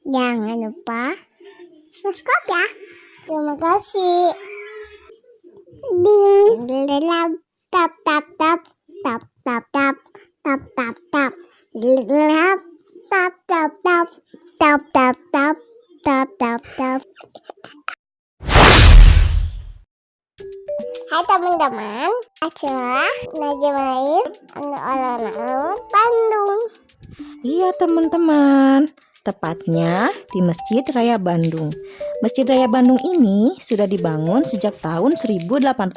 Jangan lupa subscribe ya. Terima kasih. Ding, gelap, tap tap tap tap tap tap tap tap tap. Gelap, tap tap tap tap tap tap tap tap tap. Hai teman-teman, acara Najmain alun-alun Bandung. Iya teman-teman, tepatnya di Masjid Raya Bandung. Masjid Raya Bandung ini sudah dibangun sejak tahun 1810.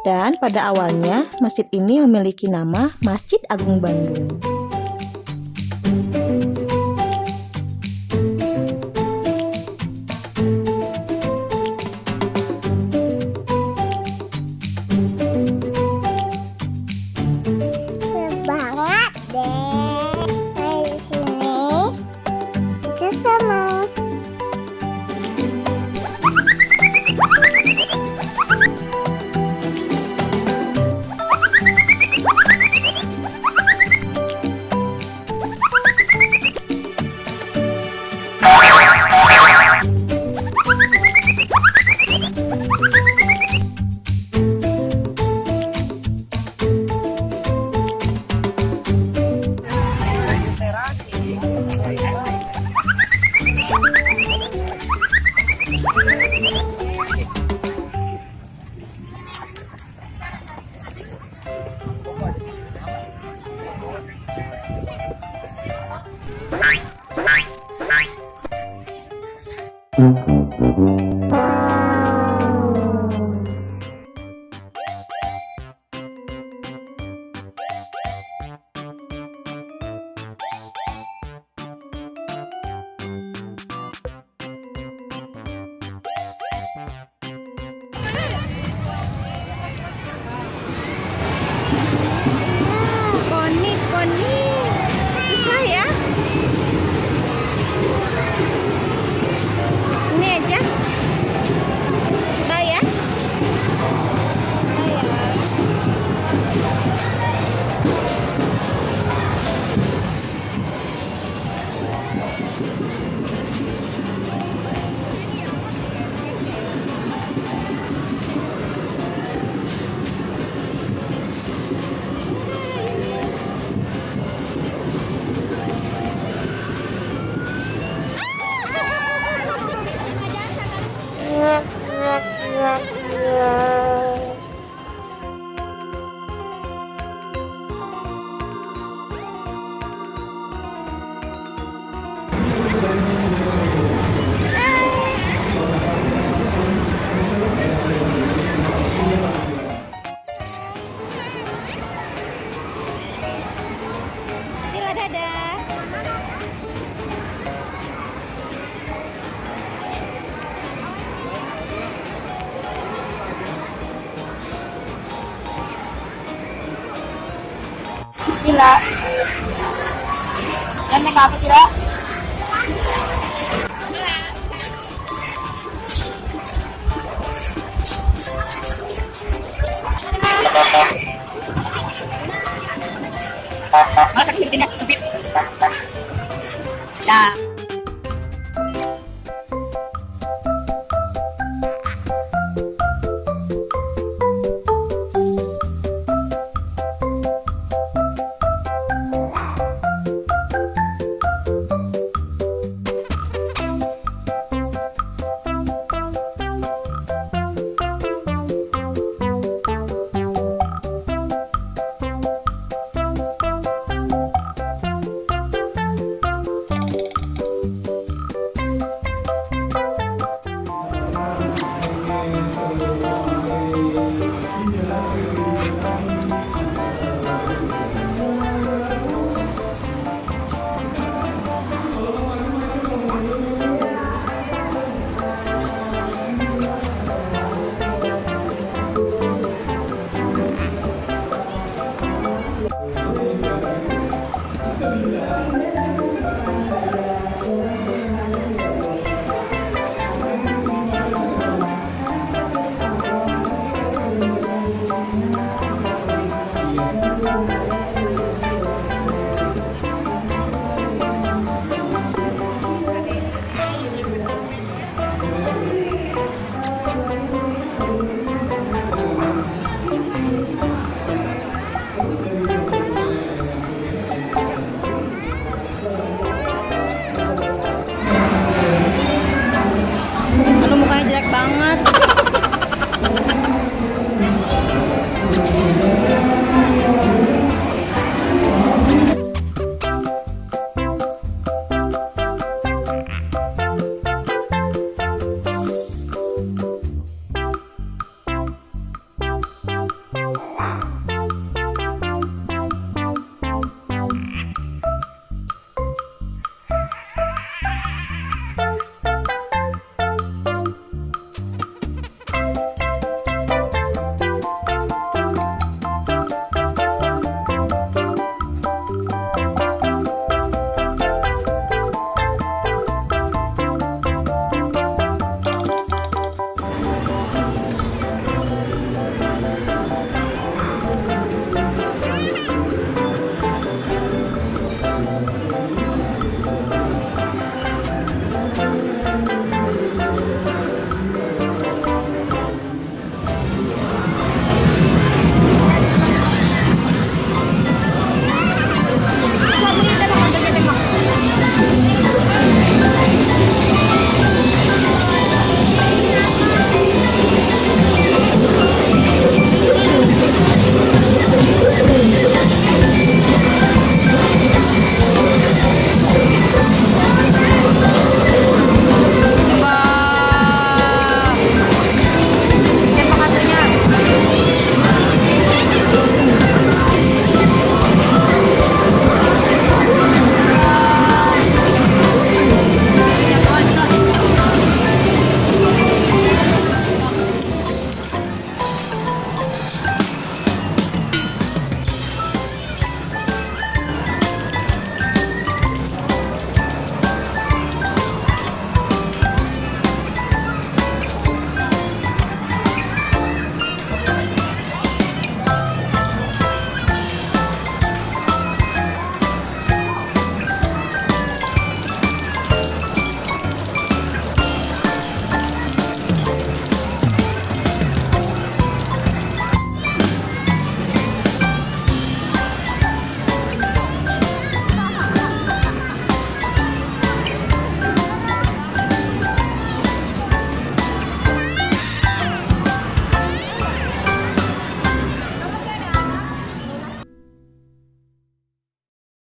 Dan pada awalnya masjid ini memiliki nama Masjid Agung Bandung. Seru banget deh. Di sini kita sama. Koni susah ya. Ini aja bayar. Sila dadah. Sila. Yan, may kapit sila. Masak din na. Ya.